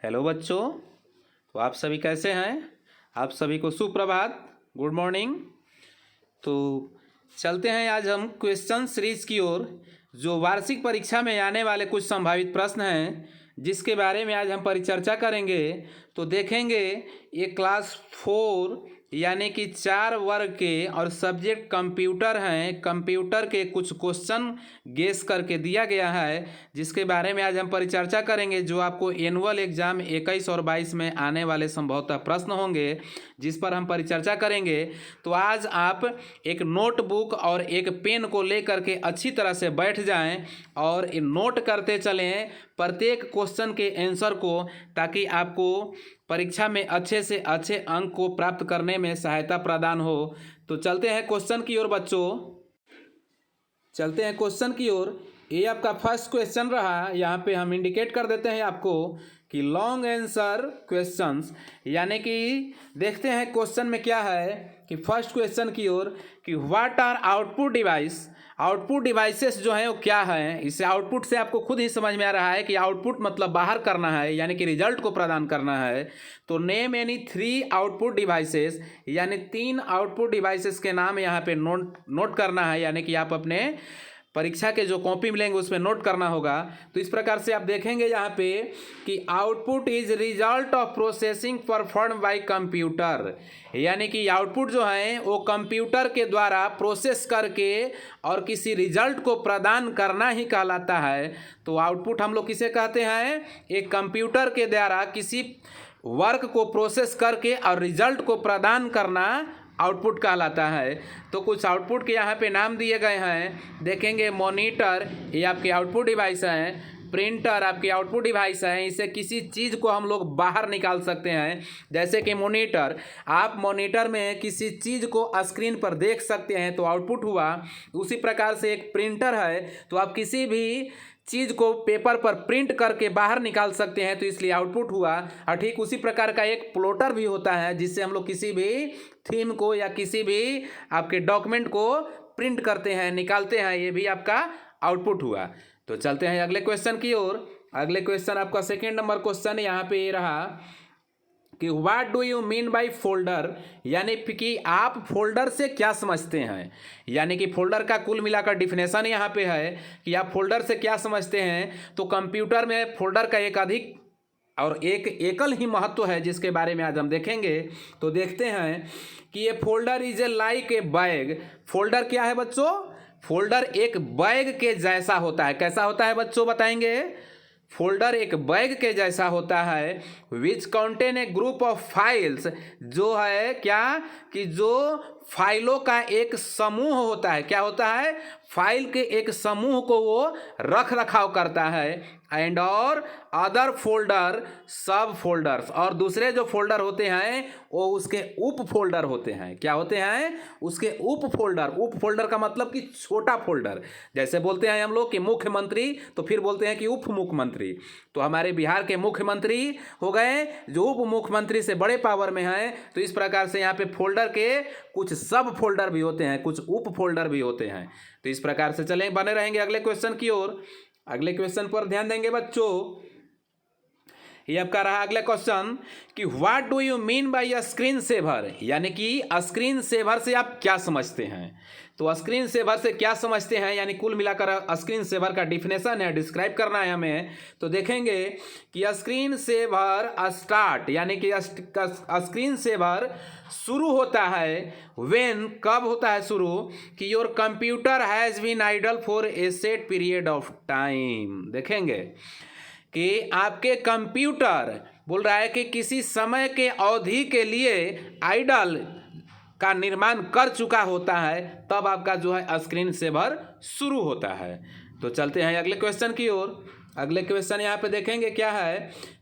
Hello बच्चों। तो आप सभी कैसे हैं? आप सभी को सुप्रभात, गुड मॉर्निंग। तो चलते हैं आज हम क्वेश्चन सीरीज की ओर, जो वार्षिक परीक्षा में आने वाले कुछ संभावित प्रश्न हैं जिसके बारे में आज हम परिचर्चा करेंगे। तो देखेंगे ये क्लास 4 यानी कि 4 वर्ग के और सब्जेक्ट कंप्यूटर हैं। कंप्यूटर के कुछ क्वेश्चन गेस करके दिया गया है जिसके बारे में आज हम परिचर्चा करेंगे, जो आपको एनुअल एग्जाम 21 और 22 में आने वाले संभवतः प्रश्न होंगे जिस पर हम परिचर्चा करेंगे। तो आज आप एक नोटबुक और एक पेन को लेकर के अच्छी तरह से बैठ जाएं और नोट करते चलें प्रत्येक क्वेश्चन के आंसर को, ताकि आपको परीक्षा में अच्छे से अच्छे अंक को प्राप्त करने में सहायता प्रदान हो। तो चलते हैं क्वेश्चन की ओर बच्चों, चलते हैं क्वेश्चन की ओर। ये आपका फर्स्ट क्वेश्चन रहा, यहाँ पे हम इंडिकेट कर देते हैं आपको कि लॉन्ग आंसर क्वेश्चंस, यानी कि देखते हैं क्वेश्चन में क्या है कि फर्स्ट क्वेश्चन की ओर कि what are output device. Output devices जो हैं वो क्या है। इसे आउटपुट से आपको खुद ही समझ में आ रहा है कि आउटपुट मतलब बाहर करना है, यानी कि रिजल्ट को प्रदान करना है। तो नेम एनी 3 आउटपुट डिवाइसेस, यानी 3 आउटपुट डिवाइसेस के नाम यहाँ पे नोट करना है, यानी कि आप अपने परीक्षा के जो कॉपी मिलेंगे उसमें नोट करना होगा। तो इस प्रकार से आप देखेंगे यहाँ पे कि output is result of processing perform by computer, यानी कि आउटपुट जो है वो कंप्यूटर के द्वारा प्रोसेस करके और किसी रिजल्ट को प्रदान करना ही कहलाता है। तो आउटपुट हम लोग किसे कहते हैं? एक कंप्यूटर के द्वारा किसी वर्क को प्रोसेस करके और रिजल्ट को प्रदान करना आउटपुट कहलाता है। तो कुछ आउटपुट के यहाँ पे नाम दिए गए हैं, देखेंगे मॉनिटर, ये आपके आउटपुट डिवाइस हैं। प्रिंटर आपके आउटपुट डिवाइस हैं, इससे किसी चीज़ को हम लोग बाहर निकाल सकते हैं। जैसे कि मॉनिटर, आप मॉनिटर में किसी चीज़ को स्क्रीन पर देख सकते हैं तो आउटपुट हुआ। उसी प्रकार से एक प्रिंटर है, तो आप किसी भी चीज़ को पेपर पर प्रिंट करके बाहर निकाल सकते हैं, तो इसलिए आउटपुट हुआ। और ठीक उसी प्रकार का एक प्लॉटर भी होता है, जिससे हम लोग किसी भी थीम को या किसी भी आपके डॉक्यूमेंट को प्रिंट करते हैं, निकालते हैं, ये भी आपका आउटपुट हुआ। तो चलते हैं अगले क्वेश्चन की ओर। अगले क्वेश्चन आपका सेकेंड नंबर क्वेश्चन यहाँ पे ये रहा कि what do you mean by folder, यानी कि आप फोल्डर से क्या समझते हैं। यानी कि फोल्डर का कुल मिलाकर डिफिनेशन यहाँ पे है कि आप फोल्डर से क्या समझते हैं। तो कंप्यूटर में फोल्डर का एक अधिक और एक एकल ही महत्व है जिसके बारे में आज हम देखेंगे। तो देखते हैं कि ये folder is a like a bag. Folder क्या है बच्चों? फोल्डर एक बैग के जैसा होता है। कैसा होता है बच्चों, बताएंगे? फोल्डर एक बैग के जैसा होता है। Which contain a group of files, जो है क्या कि जो फाइलों का एक समूह होता है। क्या होता है? फाइल के एक समूह को वो रख रखाव करता है। एंड और अदर फोल्डर सब फोल्डर्स, और दूसरे जो फोल्डर होते हैं वो उसके उप फोल्डर होते हैं। क्या होते हैं? उसके उप फोल्डर। उप फोल्डर का मतलब कि छोटा फोल्डर। जैसे बोलते हैं हम लोग कि मुख्यमंत्री, तो फिर बोलते हैं कि उप मुख्यमंत्री। तो हमारे बिहार के मुख्यमंत्री हो गए जो उप मुख्यमंत्री से बड़े पावर में हैं। तो इस प्रकार से यहाँ पे फोल्डर के कुछ सब फोल्डर भी होते हैं, कुछ उप फोल्डर भी होते हैं। तो इस प्रकार से चलें, बने रहेंगे अगले क्वेश्चन की ओर। अगले क्वेश्चन पर ध्यान देंगे बच्चों। ये आपका रहा अगला क्वेश्चन कि what do you mean by a screen saver, यानी कि स्क्रीन सेवर से आप क्या समझते हैं। तो स्क्रीन सेवर से क्या समझते हैं, यानी कुल मिलाकर स्क्रीन सेवर का डिफिनेशन है, डिस्क्राइब करना है हमें। तो देखेंगे कि स्क्रीन सेवर स्टार्ट, यानी कि स्क्रीन सेवर शुरू होता है व्हेन, कब होता है शुरू, कि your computer has been idle for a set period of time. देखेंगे कि आपके कंप्यूटर बोल रहा है कि किसी समय के अवधि के लिए आइडल का निर्माण कर चुका होता है, तब आपका जो है स्क्रीन सेवर शुरू होता है। तो चलते हैं अगले क्वेश्चन की ओर। अगले क्वेश्चन यहाँ पे देखेंगे क्या है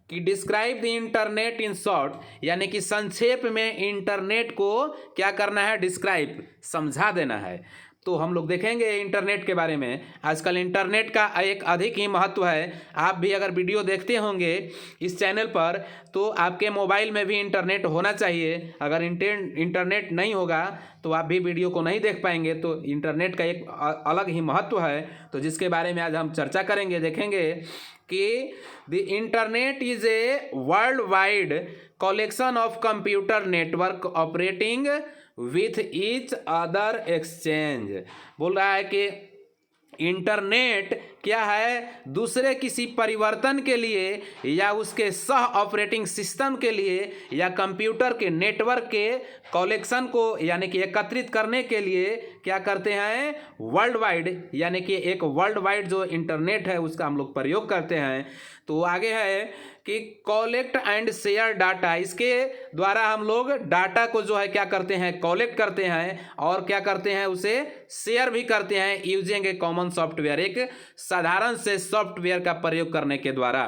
कि describe the internet in short, यानी कि संक्षेप में इंटरनेट को क्या करना है? डिस्क्राइब, समझा देना है। तो हम लोग देखेंगे इंटरनेट के बारे में। आजकल इंटरनेट का एक अधिक ही महत्व है। आप भी अगर वीडियो देखते होंगे इस चैनल पर, तो आपके मोबाइल में भी इंटरनेट होना चाहिए। अगर इंटरनेट नहीं होगा तो आप भी वीडियो को नहीं देख पाएंगे। तो इंटरनेट का एक अलग ही महत्व है, तो जिसके बारे में आज हम चर्चा करेंगे। देखेंगे कि the internet is a world wide collection of computer network operating with each other exchange. बोल रहा है कि इंटरनेट क्या है, दूसरे किसी परिवर्तन के लिए या उसके सह ऑपरेटिंग सिस्टम के लिए या कंप्यूटर के नेटवर्क के कलेक्शन को यानी कि एकत्रित करने के लिए क्या करते हैं, वर्ल्ड वाइड यानी कि एक वर्ल्ड वाइड जो इंटरनेट है उसका हम लोग प्रयोग करते हैं। तो आगे है कि कलेक्ट एंड शेयर डाटा, इसके द्वारा हम लोग डाटा को जो है क्या करते हैं, कलेक्ट करते हैं और क्या करते हैं, उसे शेयर भी करते हैं यूजिंग ए कॉमन सॉफ्टवेयर, एक साधारण से सॉफ्टवेयर का प्रयोग करने के द्वारा।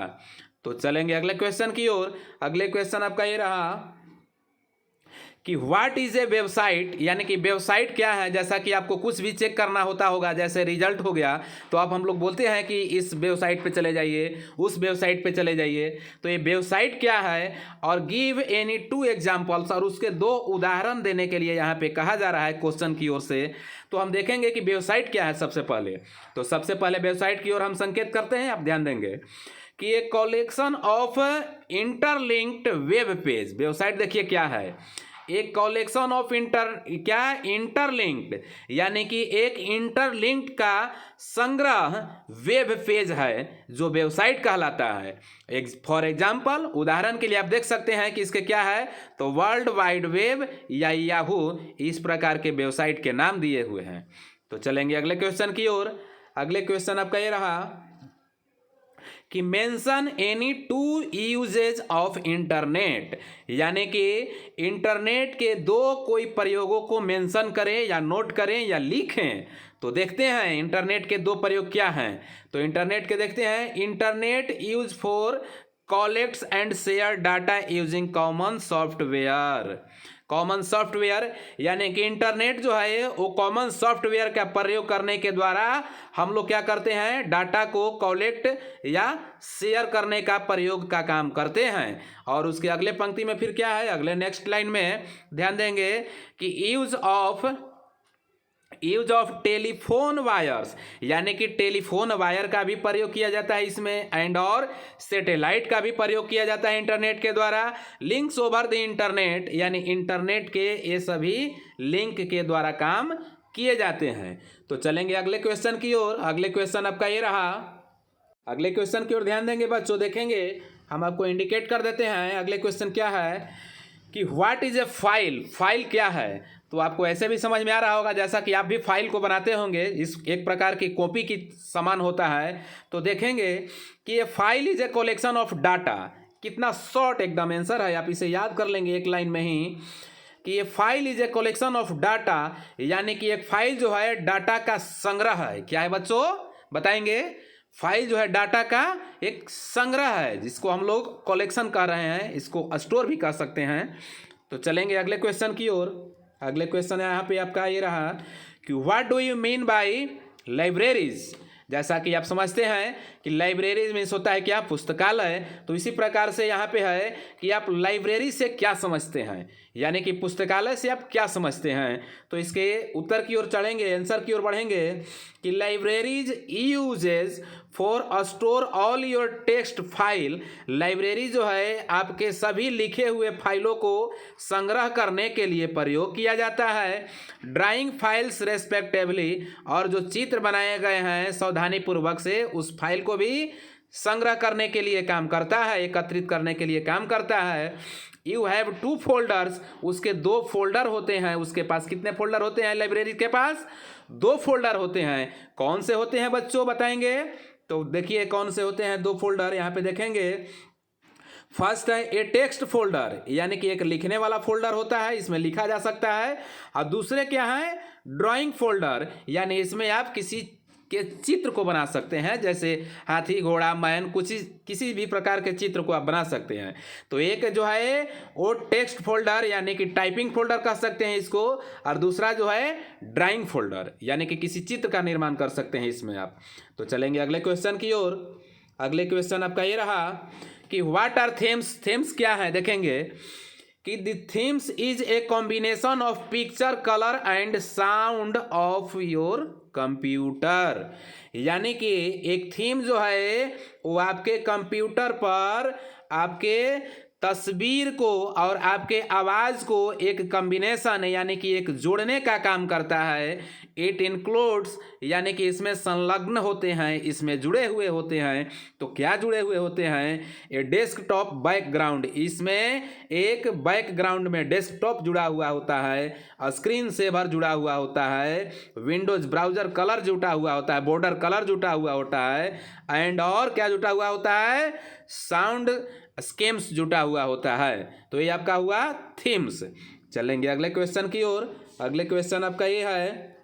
तो चलेंगे अगले क्वेश्चन की ओर। अगले क्वेश्चन आपका ये रहा कि व्हाट इज ए वेबसाइट, यानी कि वेबसाइट क्या है। जैसा कि आपको कुछ भी चेक करना होता होगा, जैसे रिजल्ट हो गया तो आप हम लोग बोलते हैं कि इस वेबसाइट पे चले जाइए, उस वेबसाइट पे चले जाइए। तो ये वेबसाइट क्या है और गिव एनी 2 एग्जाम्पल्स, और उसके 2 उदाहरण देने के लिए यहाँ पे कहा जा रहा है क्वेश्चन की ओर से। तो हम देखेंगे कि वेबसाइट क्या है सबसे पहले। तो सबसे पहले वेबसाइट की ओर हम संकेत करते हैं, आप ध्यान देंगे कि एक collection of interlinked web page. Website देखिए क्या है, एक कलेक्शन ऑफ इंटरलिंक्ड यानी कि एक इंटरलिंक्ड का संग्रह वेब पेज है जो वेबसाइट कहलाता है। फॉर एग्जाम्पल, उदाहरण के लिए आप देख सकते हैं कि इसके क्या है, तो वर्ल्ड वाइड वेब या याहू, इस प्रकार के वेबसाइट के नाम दिए हुए हैं। तो चलेंगे अगले क्वेश्चन की ओर। अगले क्वेश्चन आपका ये रहा कि mention any 2 usages of internet, यानी कि इंटरनेट के 2 कोई प्रयोगों को मेंशन करें या नोट करें या लिखें। तो देखते हैं इंटरनेट के 2 प्रयोग क्या हैं। तो इंटरनेट के देखते हैं, internet use for collects and share data using common software. Common software यानी कि इंटरनेट जो है वो कॉमन सॉफ्टवेयर का प्रयोग करने के द्वारा हम लोग क्या करते हैं, डाटा को कलेक्ट या शेयर करने का प्रयोग का काम करते हैं। और उसके अगले पंक्ति में फिर क्या है, अगले नेक्स्ट लाइन में ध्यान देंगे कि यूज ऑफ टेलीफोन वायर्स, यानी कि टेलीफोन वायर का भी प्रयोग किया जाता है इसमें, एंड और सैटेलाइट का भी प्रयोग किया जाता है इंटरनेट के द्वारा। लिंक्स ओवर द इंटरनेट, यानी इंटरनेट के ये सभी लिंक के द्वारा काम किए जाते हैं। तो चलेंगे अगले क्वेश्चन की ओर। अगले क्वेश्चन आपका ये रहा। अगले क्वेश्चन की ओर ध्यान देंगे बच्चों, देखेंगे हम आपको इंडिकेट कर देते हैं। अगले क्वेश्चन क्या है कि what is a file, file क्या है। तो आपको ऐसे भी समझ में आ रहा होगा जैसा कि आप भी फाइल को बनाते होंगे, इस एक प्रकार की कॉपी की समान होता है। तो देखेंगे कि ये file is a collection of data. कितना शॉर्ट एकदम आंसर है, आप इसे याद कर लेंगे एक लाइन में ही कि ये file is a collection of data, यानी कि एक फाइल जो है डाटा का संग्रह है। क्या है बच्चों, बताएंगे। फाइल जो है डाटा का एक संग्रह है जिसको हम लोग कलेक्शन कह रहे हैं, इसको स्टोर भी कह सकते हैं। तो चलेंगे अगले क्वेश्चन की ओर। अगले क्वेश्चन यहाँ पे आपका ये रहा कि what do you mean bye libraries. जैसा कि आप समझते हैं कि लाइब्रेरी मीन्स होता है क्या, पुस्तकालय। तो इसी प्रकार से यहाँ पे है कि आप लाइब्रेरी से क्या समझते हैं, यानी कि पुस्तकालय से आप क्या समझते हैं। तो इसके उत्तर की ओर चढ़ेंगे, आंसर की ओर बढ़ेंगे कि libraries usages for store all your text file. Library जो है आपके सभी लिखे हुए फाइलों को संग्रह करने के लिए प्रयोग किया जाता है। ड्राइंग फाइल्स रेस्पेक्टिवली, और जो चित्र बनाए गए हैं सावधानी पूर्वक से उस फाइल को भी संग्रह करने के लिए काम करता है, एकत्रित करने के लिए काम करता है। यू हैव 2 फोल्डर्स, उसके 2 फोल्डर होते हैं। उसके पास कितने फोल्डर होते हैं, लाइब्रेरी के पास 2 फोल्डर होते हैं। कौन से होते हैं बच्चों, बताएंगे। तो देखिए कौन से होते हैं 2 फोल्डर, यहाँ पे देखेंगे। फर्स्ट है ए टेक्स्ट फोल्डर, यानी कि एक लिखने वाला फोल्डर होता है, इसमें लिखा जा सकता है। और दूसरे क्या है, ड्राइंग फोल्डर, यानी इसमें आप किसी के चित्र को बना सकते हैं, जैसे हाथी, घोड़ा, मैन, कुछ किसी भी प्रकार के चित्र को आप बना सकते हैं। तो एक जो है वो टेक्स्ट फोल्डर यानी कि टाइपिंग फोल्डर कह सकते हैं इसको, और दूसरा जो है ड्राइंग फोल्डर, यानी कि किसी चित्र का निर्माण कर सकते हैं इसमें आप। तो चलेंगे अगले क्वेश्चन की ओर। अगले क्वेश्चन आपका ये रहा कि व्हाट आर थेम्स। थेम्स क्या है, देखेंगे कि the themes is a combination of picture, colour and sound of your computer. यानी कि एक थीम जो है वो आपके कंप्यूटर पर आपके तस्वीर को और आपके आवाज़ को एक कॉम्बिनेशन यानी कि एक जोड़ने का काम करता है। इट इंक्लूड्स यानी कि इसमें संलग्न होते हैं, इसमें जुड़े हुए होते हैं। तो क्या जुड़े हुए होते हैं? ए डेस्कटॉप बैकग्राउंड, इसमें एक बैकग्राउंड में डेस्कटॉप जुड़ा हुआ होता है, स्क्रीन सेवर जुड़ा हुआ होता है, विंडोज ब्राउज़र कलर जुटा हुआ होता है, बॉर्डर कलर जुटा हुआ होता है, एंड और क्या जुटा हुआ होता है? साउंड स्कीम्स जुटा हुआ होता है। तो ये आपका हुआ थीम्स। चलेंगे अगले क्वेश्चन की ओर। अगले क्वेश्चन आपका ये है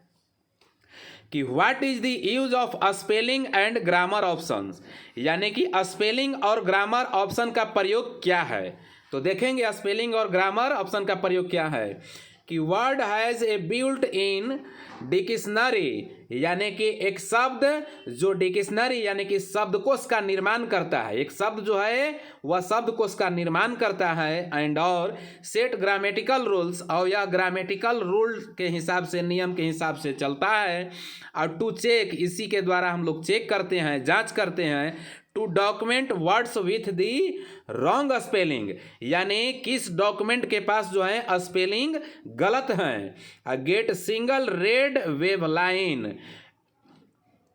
कि what is the use of spelling and grammar options, यानी कि स्पेलिंग और ग्रामर ऑप्शन का प्रयोग क्या है। तो देखेंगे स्पेलिंग और ग्रामर ऑप्शन का प्रयोग क्या है कि word has a built in dictionary, यानी कि एक शब्द जो डिक्शनरी यानी कि शब्दकोश का निर्माण करता है, एक शब्द जो है वह शब्दकोश का निर्माण करता है, एंड और सेट ग्रामेटिकल रूल्स, और यह ग्रामेटिकल रूल के हिसाब से, नियम के हिसाब से चलता है। और टू चेक, इसी के द्वारा हम लोग चेक करते हैं, जांच करते हैं। To document words with the wrong spelling, यानी किस डॉक्यूमेंट के पास जो है स्पेलिंग गलत है। Get single red wave line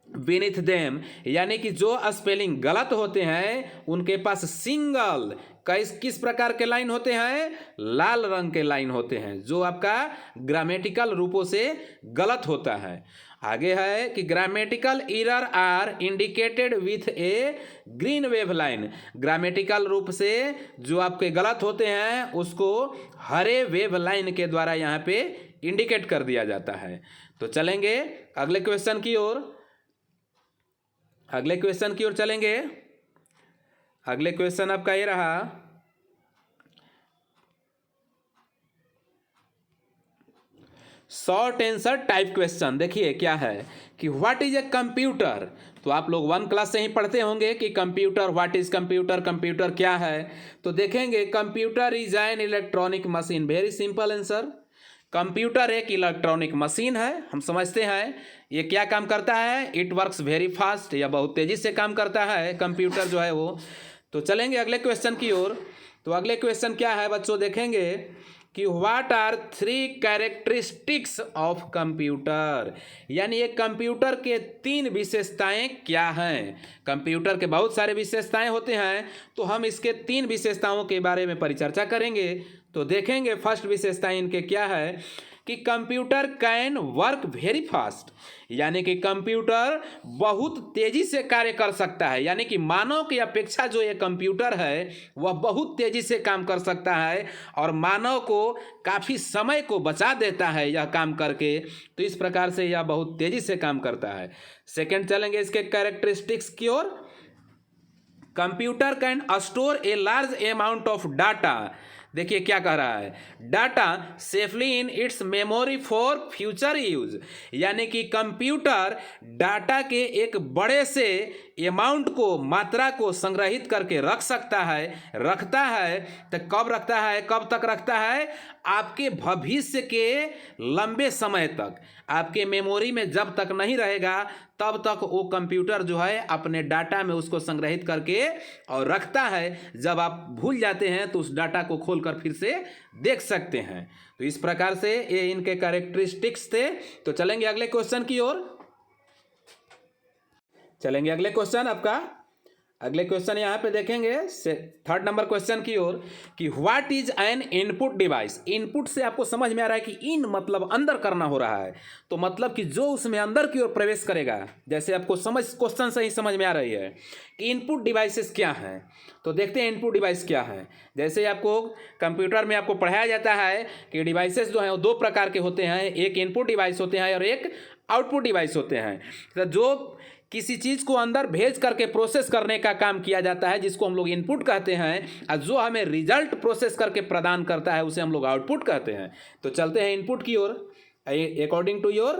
beneath them, यानी कि जो स्पेलिंग गलत होते हैं उनके पास सिंगल किस प्रकार के लाइन होते हैं? लाल रंग के लाइन होते हैं, जो आपका ग्रामेटिकल रूपों से गलत होता है। आगे है कि grammatical error are indicated with a green wave line, grammatical रूप से जो आपके गलत होते हैं उसको हरे वेव लाइन के द्वारा यहाँ पे इंडिकेट कर दिया जाता है। तो चलेंगे अगले क्वेश्चन की ओर। अगले क्वेश्चन की ओर चलेंगे। अगले क्वेश्चन आपका ये रहा शॉर्ट आंसर टाइप क्वेश्चन। देखिए क्या है कि व्हाट इज ए कंप्यूटर। तो आप लोग 1 क्लास से ही पढ़ते होंगे कि computer, what is computer, computer क्या है। तो देखेंगे computer is an electronic machine. Very simple answer, computer एक इलेक्ट्रॉनिक मशीन है, हम समझते हैं। ये क्या काम करता है? इट वर्क्स वेरी फास्ट, या बहुत तेज़ी से काम करता है कंप्यूटर जो है वो। तो चलेंगे अगले क्वेश्चन की ओर। तो अगले क्वेश्चन क्या है बच्चों, देखेंगे कि what are 3 characteristics of computer, यानी एक कंप्यूटर के 3 विशेषताएं क्या हैं। कंप्यूटर के बहुत सारे विशेषताएं होते हैं, तो हम इसके 3 विशेषताओं के बारे में परिचर्चा करेंगे। तो देखेंगे फर्स्ट विशेषता इनके क्या है कि computer can work very fast, यानी कि कंप्यूटर बहुत तेज़ी से कार्य कर सकता है, यानी कि मानव की अपेक्षा जो ये कंप्यूटर है वह बहुत तेज़ी से काम कर सकता है और मानव को काफ़ी समय को बचा देता है यह काम करके। तो इस प्रकार से यह बहुत तेज़ी से काम करता है। सेकेंड चलेंगे इसके कैरेक्टरिस्टिक्स की ओर। Computer can store a large amount of data. देखिए क्या कह रहा है, data safely in its memory for future use, यानी कि कंप्यूटर डाटा के एक बड़े से अमाउंट को, मात्रा को संग्रहित करके रख सकता है, रखता है। तो कब रखता है, कब तक रखता है? आपके भविष्य के लंबे समय तक, आपके मेमोरी में जब तक नहीं रहेगा तब तक वो कंप्यूटर जो है अपने डाटा में उसको संग्रहित करके और रखता है। जब आप भूल जाते हैं तो उस डाटा को खोलकर फिर से देख सकते हैं। तो इस प्रकार से ये इनके कैरेक्टरिस्टिक्स थे। तो चलेंगे अगले क्वेश्चन की ओर। चलेंगे अगले क्वेश्चन आपका। अगले क्वेश्चन यहाँ पे देखेंगे 3rd नंबर क्वेश्चन की ओर कि what is an input device. Input से आपको समझ में आ रहा है कि इन मतलब अंदर करना हो रहा है, तो मतलब कि जो उसमें अंदर की ओर प्रवेश करेगा। जैसे आपको समझ क्वेश्चन से ही समझ में आ रही है कि इनपुट डिवाइसेस क्या हैं। तो देखते हैं इनपुट डिवाइस क्या है। जैसे आपको कंप्यूटर में आपको पढ़ाया जाता है कि डिवाइसेस जो हैं वो 2 प्रकार के होते हैं, एक इनपुट डिवाइस होते हैं और एक आउटपुट डिवाइस होते हैं। तो जो किसी चीज़ को अंदर भेज करके प्रोसेस करने का काम किया जाता है जिसको हम लोग इनपुट कहते हैं, और जो हमें रिजल्ट प्रोसेस करके प्रदान करता है उसे हम लोग आउटपुट कहते हैं। तो चलते हैं इनपुट की ओर। अकॉर्डिंग टू योर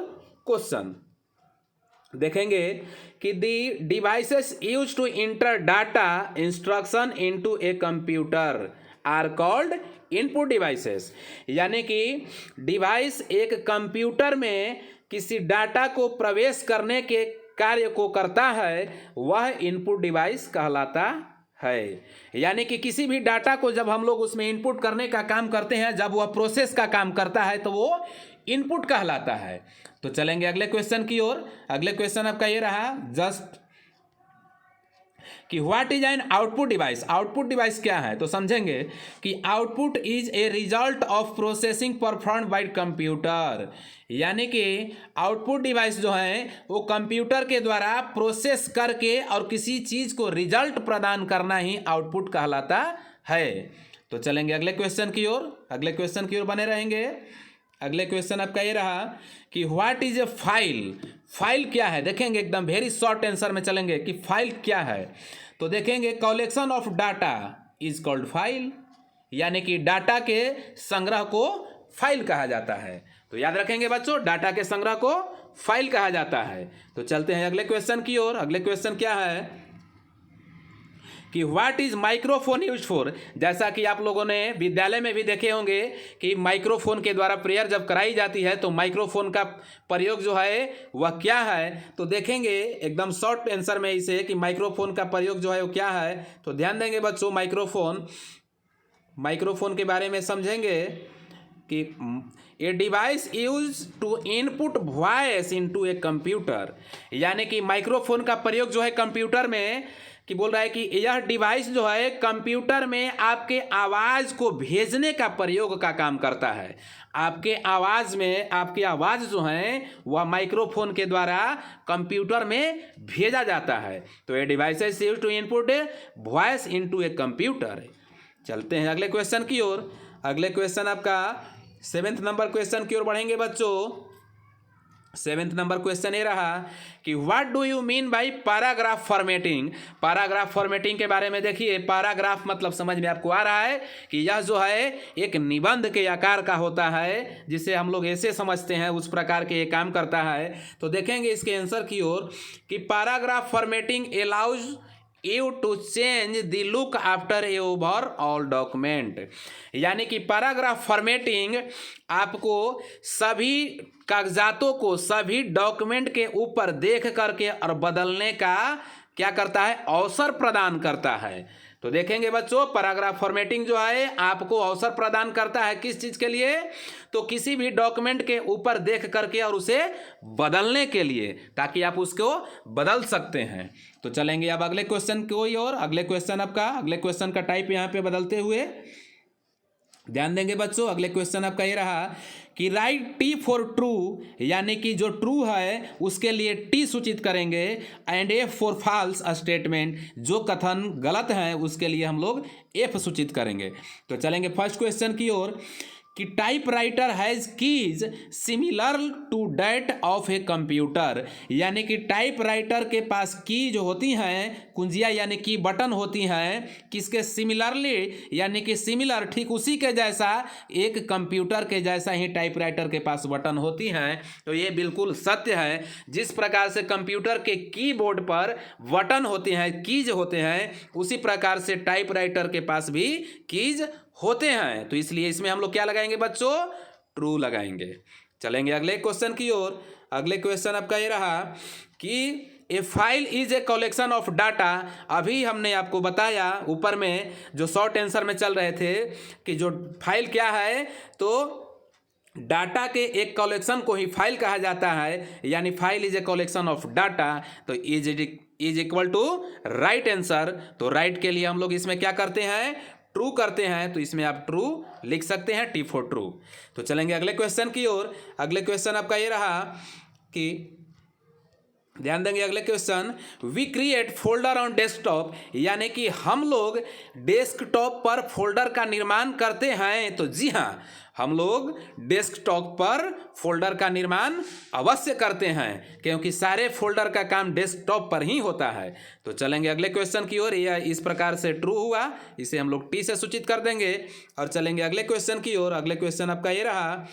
क्वेश्चन देखेंगे कि the devices used to enter data instruction into a computer. Are called input devices. यानी कि डिवाइस एक कंप्यूटर में किसी डाटा को प्रवेश करने के कार्य को करता है, वह इनपुट डिवाइस कहलाता है। यानी कि किसी भी डाटा को जब हम लोग उसमें इनपुट करने का काम करते हैं, जब वह प्रोसेस का काम करता है तो वो इनपुट कहलाता है। तो चलेंगे अगले क्वेश्चन की ओर। अगले क्वेश्चन आपका ये रहा जस्ट कि what is an output device. Output device क्या है तो समझेंगे कि output is a result of processing perform by computer. यानी कि आउटपुट डिवाइस जो है वो कंप्यूटर के द्वारा प्रोसेस करके और किसी चीज़ को रिजल्ट प्रदान करना ही आउटपुट कहलाता है। तो चलेंगे अगले क्वेश्चन की ओर। अगले क्वेश्चन की ओर बने रहेंगे। अगले क्वेश्चन आपका ये रहा कि what is a file. File क्या है देखेंगे, एकदम वेरी शॉर्ट आंसर में चलेंगे कि फाइल क्या है। तो देखेंगे collection of data is called file. यानी कि डाटा के संग्रह को फाइल कहा जाता है। तो याद रखेंगे बच्चों, डाटा के संग्रह को फाइल कहा जाता है। तो चलते हैं अगले क्वेश्चन की ओर। अगले क्वेश्चन क्या है कि what is microphone use for. जैसा कि आप लोगों ने विद्यालय में भी देखे होंगे कि माइक्रोफोन के द्वारा प्रेयर जब कराई जाती है तो माइक्रोफोन का प्रयोग जो है वह क्या है। तो देखेंगे एकदम शॉर्ट आंसर में इसे कि माइक्रोफोन का प्रयोग जो है वो क्या है। तो ध्यान देंगे बच्चों, माइक्रोफोन के बारे में समझेंगे कि a device use to input voice into a computer. यानी कि माइक्रोफोन का प्रयोग जो है कंप्यूटर में कि बोल रहा है कि यह डिवाइस जो है कंप्यूटर में आपके आवाज़ को भेजने का प्रयोग का काम करता है। आपके आवाज़ में आपकी आवाज़ जो है वह माइक्रोफोन के द्वारा कंप्यूटर में भेजा जाता है। तो ये device is used to input a voice into a computer. चलते हैं अगले क्वेश्चन की ओर। अगले क्वेश्चन आपका 7th नंबर क्वेश्चन की ओर बढ़ेंगे बच्चों। 7th नंबर क्वेश्चन ये रहा कि what do you mean bye paragraph formatting. Paragraph formatting के बारे में देखिए, पैराग्राफ मतलब समझ में आपको आ रहा है कि यह जो है एक निबंध के आकार का होता है, जिसे हम लोग ऐसे समझते हैं उस प्रकार के ये काम करता है। तो देखेंगे इसके आंसर की ओर कि paragraph formatting allows you to change the look after a overall document. यानी कि पैराग्राफ फॉर्मेटिंग आपको सभी कागजातों को सभी डॉक्यूमेंट के ऊपर देख करके और बदलने का क्या करता है, अवसर प्रदान करता है। तो देखेंगे बच्चों, पैराग्राफ फॉर्मेटिंग जो है आपको अवसर प्रदान करता है किस चीज़ के लिए, तो किसी भी डॉक्यूमेंट के ऊपर देख करके और उसे बदलने के लिए, ताकि आप उसको बदल सकते हैं। तो चलेंगे अब अगले क्वेश्चन की ओर। अगले क्वेश्चन का टाइप यहाँ पे बदलते हुए ध्यान देंगे बच्चों। अगले क्वेश्चन आपका ये रहा कि राइट टी फॉर ट्रू। यानी कि जो ट्रू है उसके लिए टी सूचित करेंगे, and F for false statement, जो कथन गलत है उसके लिए हम लोग एफ सूचित करेंगे। तो चलेंगे फर्स्ट क्वेश्चन की ओर कि typewriter has keys similar to that of a computer. यानी कि टाइपराइटर के पास की जो होती हैं, कुंजियाँ यानी कि बटन होती हैं, किसके सिमिलरली, यानी कि सिमिलर ठीक उसी के जैसा, एक कंप्यूटर के जैसा ही टाइपराइटर के पास बटन होती हैं। तो ये बिल्कुल सत्य है। जिस प्रकार से कंप्यूटर के कीबोर्ड पर बटन होते हैं, कीज होते हैं, उसी प्रकार से टाइपराइटर के पास भी कीज होते हैं। तो इसलिए इसमें हम लोग क्या लगाएंगे बच्चों, ट्रू लगाएंगे। चलेंगे अगले क्वेश्चन की ओर। अगले क्वेश्चन आपका ये रहा कि a file is a collection of data. अभी हमने आपको बताया ऊपर में जो शॉर्ट आंसर में चल रहे थे कि जो फाइल क्या है, तो डाटा के एक कलेक्शन को ही फाइल कहा जाता है। यानी file is a collection of data. तो is equal to right answer. तो राइट के लिए हम लोग इसमें क्या करते हैं, ट्रू करते हैं। तो इसमें आप ट्रू लिख सकते हैं, टी फॉर ट्रू। तो चलेंगे अगले क्वेश्चन की ओर। अगले क्वेश्चन आपका ये रहा कि ध्यान देंगे अगले question, we create folder on desktop. यानी कि हम लोग डेस्कटॉप पर फोल्डर का निर्माण करते हैं। तो जी हाँ, हम लोग डेस्कटॉप पर फोल्डर का निर्माण अवश्य करते हैं, क्योंकि सारे फोल्डर का काम डेस्कटॉप पर ही होता है। तो चलेंगे अगले क्वेश्चन की ओर। यह इस प्रकार से ट्रू हुआ, इसे हम लोग टी से सूचित कर देंगे और चलेंगे अगले क्वेश्चन की ओर। अगले क्वेश्चन आपका ये रहा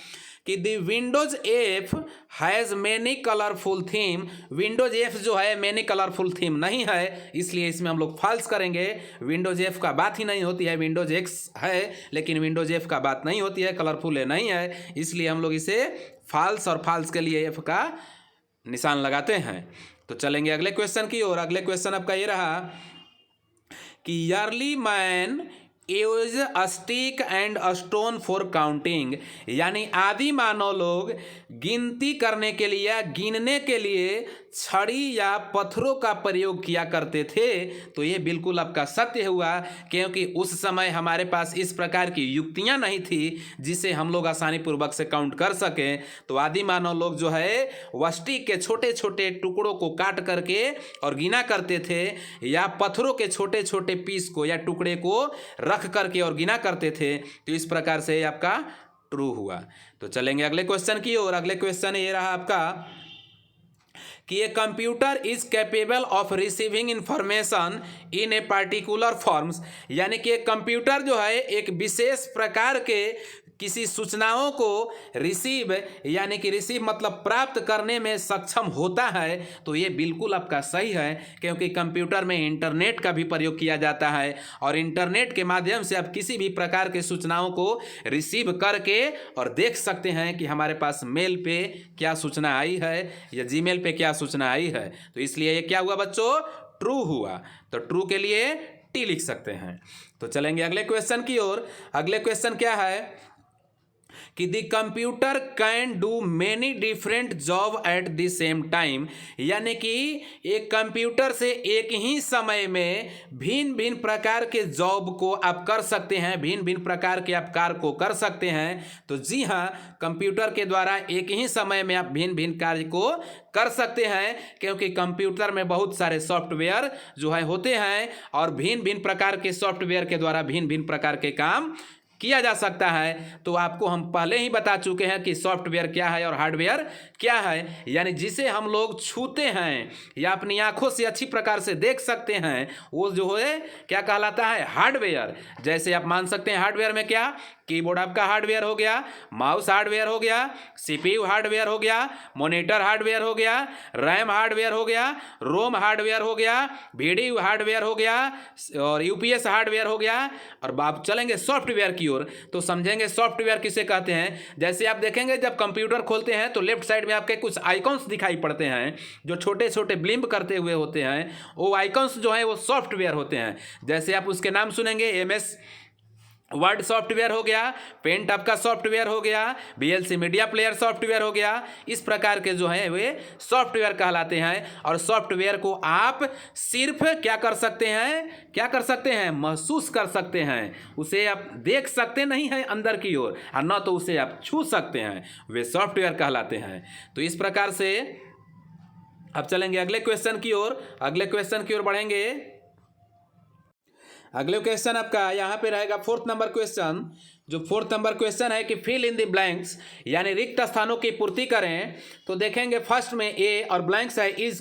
कि the Windows F has many colourful theme. Windows F जो है मैनी कलरफुल थीम नहीं है, इसलिए इसमें हम लोग फॉल्स करेंगे। विंडोज एफ का बात ही नहीं होती है, विंडोज एक्स है लेकिन विंडोज एफ का बात नहीं होती है, कलरफुल है नहीं है, इसलिए हम लोग इसे फॉल्स और फॉल्स के लिए एफ का निशान लगाते हैं। तो चलेंगे अगले क्वेश्चन की ओर। अगले क्वेश्चन आपका ये रहा कि early man use a stick and a stone for counting, यानी आदि मानव लोग गिनती करने के लिए या गिनने के लिए छड़ी या पत्थरों का प्रयोग किया करते थे। तो ये बिल्कुल आपका सत्य हुआ, क्योंकि उस समय हमारे पास इस प्रकार की युक्तियां नहीं थी जिसे हम लोग आसानी पूर्वक से काउंट कर सकें। तो आदि मानव लोग जो है वह स्टिक के छोटे छोटे टुकड़ों को काट करके और गिना करते थे, या पत्थरों के छोटे छोटे पीस को या टुकड़े को रख करके और गिना करते थे। तो इस प्रकार से आपका ट्रू हुआ। तो चलेंगे अगले क्वेश्चन की ओर। अगले क्वेश्चन ये रहा आपका कि a computer is capable of receiving information in a particular forms, यानी कि एक कंप्यूटर जो है एक विशेष प्रकार के किसी सूचनाओं को रिसीव, यानी कि रिसीव मतलब प्राप्त करने में सक्षम होता है। तो ये बिल्कुल आपका सही है, क्योंकि कंप्यूटर में इंटरनेट का भी प्रयोग किया जाता है और इंटरनेट के माध्यम से आप किसी भी प्रकार के सूचनाओं को रिसीव करके और देख सकते हैं कि हमारे पास मेल पे क्या सूचना आई है या जीमेल पे क्या सूचना आई है। तो इसलिए ये क्या हुआ बच्चों, ट्रू हुआ। तो ट्रू के लिए टी लिख सकते हैं। तो चलेंगे अगले क्वेश्चन की ओर। अगले क्वेश्चन क्या है कि the computer can do many different job at the same time, यानी कि एक कंप्यूटर से एक ही समय में भिन्न भिन्न प्रकार के जॉब को आप कर सकते हैं, भिन्न भिन्न प्रकार के आप कार्य को कर सकते हैं। तो जी हाँ, कंप्यूटर के द्वारा एक ही समय में आप भिन्न भिन्न कार्य को कर सकते हैं, क्योंकि कंप्यूटर में बहुत सारे सॉफ्टवेयर जो है होते हैं और भिन्न भिन्न प्रकार के सॉफ्टवेयर के द्वारा भिन्न भिन्न प्रकार के काम किया जा सकता है। तो आपको हम पहले ही बता चुके हैं कि सॉफ्टवेयर क्या है और हार्डवेयर क्या है, यानी जिसे हम लोग छूते हैं या अपनी आंखों से अच्छी प्रकार से देख सकते हैं वो जो है क्या कहलाता है, हार्डवेयर। जैसे आप मान सकते हैं हार्डवेयर में क्या, कीबोर्ड आपका हार्डवेयर हो गया, माउस हार्डवेयर हो गया, सीपीयू हार्डवेयर हो गया, मॉनिटर हार्डवेयर हो गया, रैम हार्डवेयर हो गया, रोम हार्डवेयर हो गया, वीडियो हार्डवेयर हो गया और यूपीएस हार्डवेयर हो गया। और आप चलेंगे सॉफ्टवेयर की ओर तो समझेंगे सॉफ्टवेयर किसे कहते हैं। जैसे आप देखेंगे जब कंप्यूटर खोलते हैं तो लेफ्ट साइड में आपके कुछ आइकॉन्स दिखाई पड़ते हैं जो छोटे छोटे ब्लिंक करते हुए होते हैं, वो आइकॉन्स जो है वो सॉफ्टवेयर होते हैं। जैसे आप उसके नाम सुनेंगे, एमएस वर्ड सॉफ्टवेयर हो गया, पेंट आपका सॉफ्टवेयर हो गया, वीएलसी मीडिया प्लेयर सॉफ्टवेयर हो गया। इस प्रकार के जो है वे सॉफ्टवेयर कहलाते हैं। और सॉफ्टवेयर को आप सिर्फ क्या कर सकते हैं, क्या कर सकते हैं, महसूस कर सकते हैं। उसे आप देख सकते नहीं हैं अंदर की ओर, और न तो उसे आप छू सकते हैं, वे सॉफ्टवेयर कहलाते हैं। तो इस प्रकार से अब चलेंगे अगले क्वेश्चन की ओर। अगले क्वेश्चन की ओर बढ़ेंगे। अगले क्वेश्चन आपका यहाँ पे रहेगा 4th नंबर क्वेश्चन। जो 4th नंबर क्वेश्चन है कि फिल इन द ब्लैंक्स, यानी रिक्त स्थानों की पूर्ति करें। तो देखेंगे फर्स्ट में ए और ब्लैंक्स है is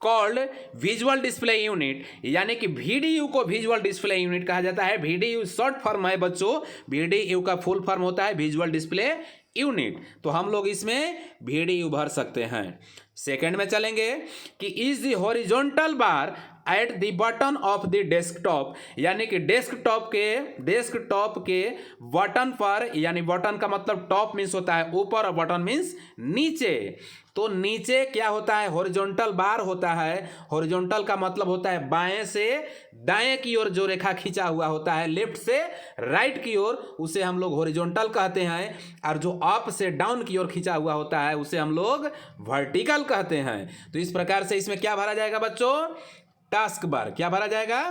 called visual display unit, यानी कि VDU को विजुअल डिस्प्ले यूनिट कहा जाता है। VDU शॉर्ट फॉर्म है बच्चों, VDU का फुल फॉर्म होता है विजुअल डिस्प्ले यूनिट। तो हम लोग इसमें VDU भर सकते हैं। सेकंड में चलेंगे कि is the horizontal bar at the button of the desktop, यानी कि डेस्कटॉप के बटन पर, यानी बटन का मतलब टॉप मीन्स होता है ऊपर और बटन मीन्स नीचे। तो नीचे क्या होता है, हॉरिजॉन्टल बार होता है। हॉरिजॉन्टल का मतलब होता है बाएं से दाएं की ओर जो रेखा खींचा हुआ होता है, लेफ्ट से राइट की ओर, उसे हम लोग हॉरिजॉन्टल कहते हैं। और जो अप से डाउन की ओर खींचा हुआ होता है उसे हम लोग वर्टिकल कहते हैं। तो इस प्रकार से इसमें क्या भरा जाएगा बच्चों, टास्क बार। क्या भरा जाएगा,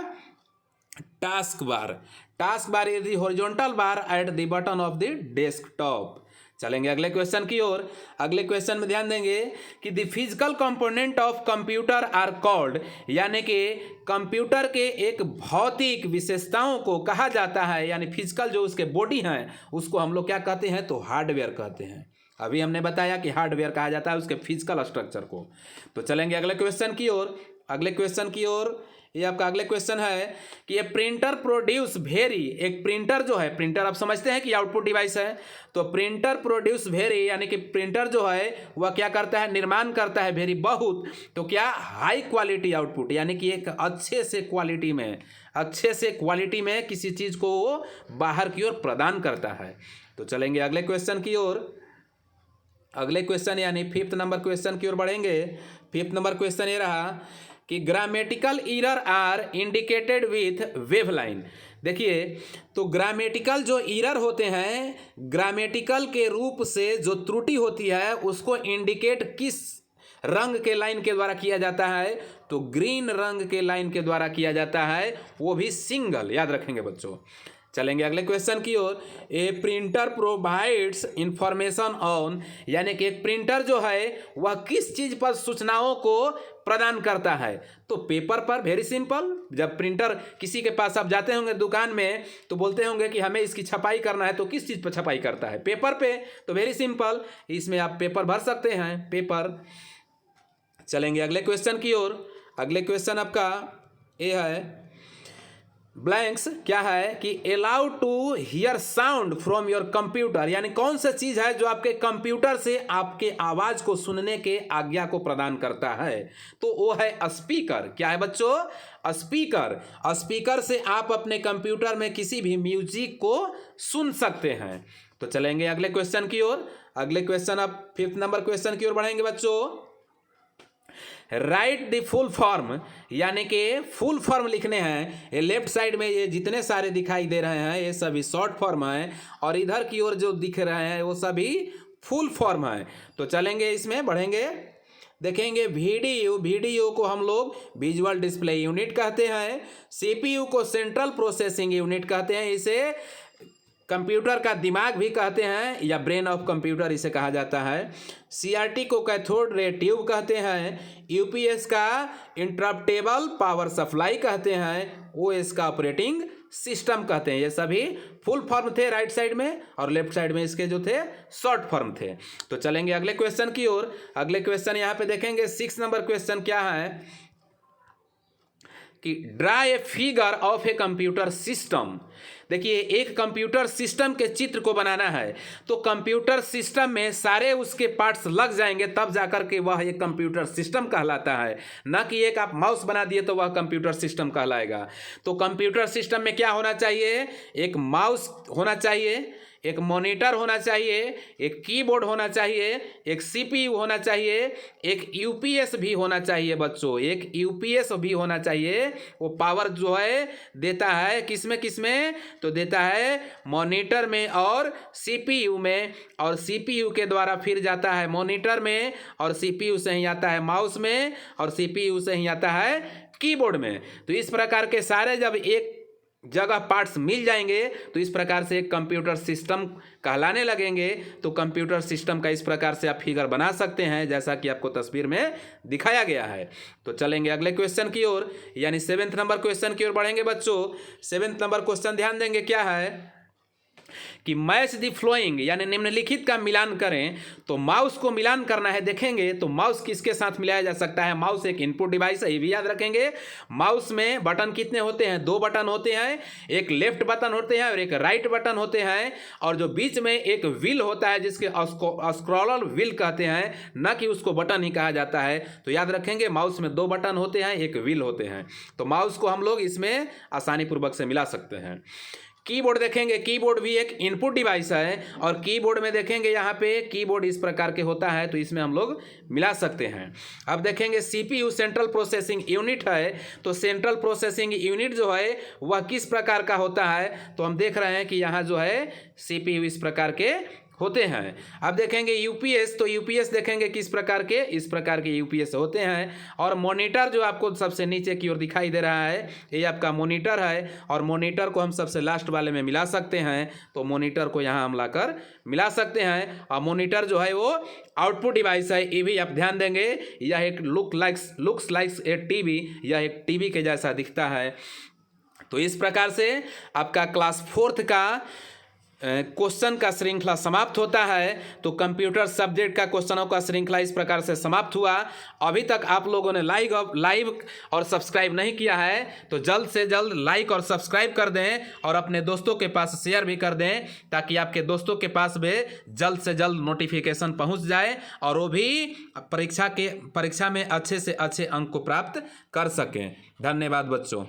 task bar. Task bar is the horizontal bar at the button of the desktop. चलेंगे अगले क्वेश्चन की ओर। अगले क्वेश्चन में ध्यान देंगे कि the physical component of computer are called, यानी कि कंप्यूटर के एक भौतिक विशेषताओं को कहा जाता है, यानी फिजिकल जो उसके बॉडी हैं उसको हम लोग क्या कहते हैं, तो हार्डवेयर कहते हैं। अभी हमने बताया कि हार्डवेयर कहा जाता है उसके फिजिकल स्ट्रक्चर को। तो चलेंगे अगले क्वेश्चन की ओर। अगले क्वेश्चन की ओर ये आपका अगले क्वेश्चन है कि ये प्रिंटर प्रोड्यूस वेरी, एक प्रिंटर जो है, प्रिंटर आप समझते हैं कि आउटपुट डिवाइस है, तो प्रिंटर प्रोड्यूस वेरी यानी कि प्रिंटर जो है वह क्या करता है, निर्माण करता है वेरी बहुत, तो क्या हाई क्वालिटी आउटपुट, यानी कि एक अच्छे से क्वालिटी में किसी चीज़ को वो बाहर की ओर प्रदान करता है। तो चलेंगे अगले क्वेश्चन की ओर। अगले क्वेश्चन यानी 5th नंबर क्वेश्चन की ओर बढ़ेंगे। 5th नंबर क्वेश्चन ये रहा कि grammatical error are indicated with wave line. देखिए, तो ग्रामेटिकल जो एरर होते हैं, ग्रामेटिकल के रूप से जो त्रुटि होती है उसको इंडिकेट किस रंग के लाइन के द्वारा किया जाता है, तो ग्रीन रंग के लाइन के द्वारा किया जाता है, वो भी सिंगल, याद रखेंगे बच्चों। चलेंगे अगले क्वेश्चन की ओर। ए प्रिंटर प्रोवाइड्स इंफॉर्मेशन ऑन, यानी कि एक प्रिंटर जो है वह किस चीज़ पर सूचनाओं को प्रदान करता है, तो पेपर पर। वेरी सिंपल, जब प्रिंटर किसी के पास आप जाते होंगे दुकान में तो बोलते होंगे कि हमें इसकी छपाई करना है, तो किस चीज़ पर छपाई करता है, पेपर पे, तो वेरी सिंपल, इसमें आप पेपर भर सकते हैं, पेपर। चलेंगे अगले क्वेश्चन की ओर। अगले क्वेश्चन आपका ये है, ब्लैंक्स क्या है कि allow to hear sound from your computer, यानी कौन सा चीज़ है जो आपके कंप्यूटर से आपके आवाज़ को सुनने के आज्ञा को प्रदान करता है, तो वो है स्पीकर। क्या है बच्चों, स्पीकर। स्पीकर से आप अपने कंप्यूटर में किसी भी म्यूजिक को सुन सकते हैं। तो चलेंगे अगले क्वेश्चन की ओर। अगले क्वेश्चन आप 5th नंबर क्वेश्चन की ओर बढ़ेंगे बच्चों। राइट द फुल फॉर्म, यानी कि फुल फॉर्म लिखने हैं। ये लेफ्ट साइड में ये जितने सारे दिखाई दे रहे हैं ये सभी शॉर्ट फॉर्म है, और इधर की ओर जो दिख रहे हैं वो सभी फुल फॉर्म है। तो चलेंगे इसमें बढ़ेंगे, देखेंगे वीडियो को हम लोग विजुअल डिस्प्ले यूनिट कहते हैं, सीपीयू को सेंट्रल प्रोसेसिंग यूनिट कहते हैं, इसे कंप्यूटर का दिमाग भी कहते हैं या ब्रेन ऑफ कंप्यूटर इसे कहा जाता है, सीआरटी को कैथोड रे ट्यूब कहते हैं, यूपीएस का इंटरप्टेबल पावर सप्लाई कहते हैं, ओएस का ऑपरेटिंग सिस्टम कहते हैं। ये सभी फुल फॉर्म थे राइट साइड में, और लेफ्ट साइड में इसके जो थे शॉर्ट फॉर्म थे। तो चलेंगे अगले क्वेश्चन की ओर। अगले क्वेश्चन यहाँ पे देखेंगे 6 नंबर क्वेश्चन क्या है कि draw a figure of a computer system. देखिए, एक कंप्यूटर सिस्टम के चित्र को बनाना है, तो कंप्यूटर सिस्टम में सारे उसके पार्ट्स लग जाएंगे तब जाकर के वह एक कंप्यूटर सिस्टम कहलाता है, ना कि एक आप माउस बना दिए तो वह कंप्यूटर सिस्टम कहलाएगा। तो कंप्यूटर सिस्टम में क्या होना चाहिए, एक माउस होना चाहिए, एक मॉनिटर होना चाहिए, एक कीबोर्ड होना चाहिए, एक सीपीयू होना चाहिए, एक यूपीएस भी होना चाहिए बच्चों, एक यूपीएस भी होना चाहिए। वो पावर जो है देता है किसमें, तो देता है मॉनिटर में और सीपीयू में, और सीपीयू के द्वारा फिर जाता है मॉनिटर में, और सीपीयू से ही आता है माउस में, और सीपीयू से ही आता है कीबोर्ड में। तो इस प्रकार के सारे जब एक जगह पार्ट्स मिल जाएंगे तो इस प्रकार से एक कंप्यूटर सिस्टम कहलाने लगेंगे। तो कंप्यूटर सिस्टम का इस प्रकार से आप फिगर बना सकते हैं जैसा कि आपको तस्वीर में दिखाया गया है। तो चलेंगे अगले क्वेश्चन की ओर, यानी 7th नंबर क्वेश्चन की ओर बढ़ेंगे बच्चों। 7th नंबर क्वेश्चन ध्यान देंगे क्या है कि मैच द फ्लोइंग, यानी निम्नलिखित का मिलान करें। तो माउस को मिलान करना है, देखेंगे तो माउस किसके साथ मिलाया जा सकता है, माउस एक इनपुट डिवाइस है, ये भी याद रखेंगे। माउस में बटन कितने होते हैं, 2 बटन होते हैं, एक लेफ्ट बटन होते हैं और एक राइट बटन होते हैं, और जो बीच में एक व्हील होता है जिसके स्क्रॉलर व्हील कहते हैं, न कि उसको बटन ही कहा जाता है। तो याद रखेंगे माउस में 2 बटन होते हैं, एक व्हील होते हैं। तो माउस को हम लोग इसमें आसानी पूर्वक से मिला सकते हैं। कीबोर्ड देखेंगे, कीबोर्ड भी एक इनपुट डिवाइस है, और कीबोर्ड में देखेंगे यहाँ पे कीबोर्ड इस प्रकार के होता है, तो इसमें हम लोग मिला सकते हैं। अब देखेंगे सीपीयू सेंट्रल प्रोसेसिंग यूनिट है, तो सेंट्रल प्रोसेसिंग यूनिट जो है वह किस प्रकार का होता है, तो हम देख रहे हैं कि यहाँ जो है सीपीयू इस प्रकार के होते हैं। अब देखेंगे यूपीएस, तो यूपीएस देखेंगे किस प्रकार के, इस प्रकार के यूपीएस होते हैं। और मॉनिटर जो आपको सबसे नीचे की ओर दिखाई दे रहा है ये आपका मॉनिटर है, और मॉनिटर को हम सबसे लास्ट वाले में मिला सकते हैं। तो मॉनिटर को यहाँ हम लाकर मिला सकते हैं। और मॉनिटर जो है वो आउटपुट डिवाइस है, ये भी आप ध्यान देंगे। यह एक लुक्स लाइक्स ए टीवी, यह एक टीवी के जैसा दिखता है। तो इस प्रकार से आपका क्लास 4th का क्वेश्चन का श्रृंखला समाप्त होता है। तो कंप्यूटर सब्जेक्ट का क्वेश्चनों का श्रृंखला इस प्रकार से समाप्त हुआ। अभी तक आप लोगों ने लाइव और सब्सक्राइब नहीं किया है तो जल्द से जल्द लाइक और सब्सक्राइब कर दें और अपने दोस्तों के पास शेयर भी कर दें, ताकि आपके दोस्तों के पास भी जल्द से जल्द नोटिफिकेशन पहुंच जाए और वो भी परीक्षा में अच्छे से अच्छे अंक को प्राप्त कर सकें। धन्यवाद बच्चों।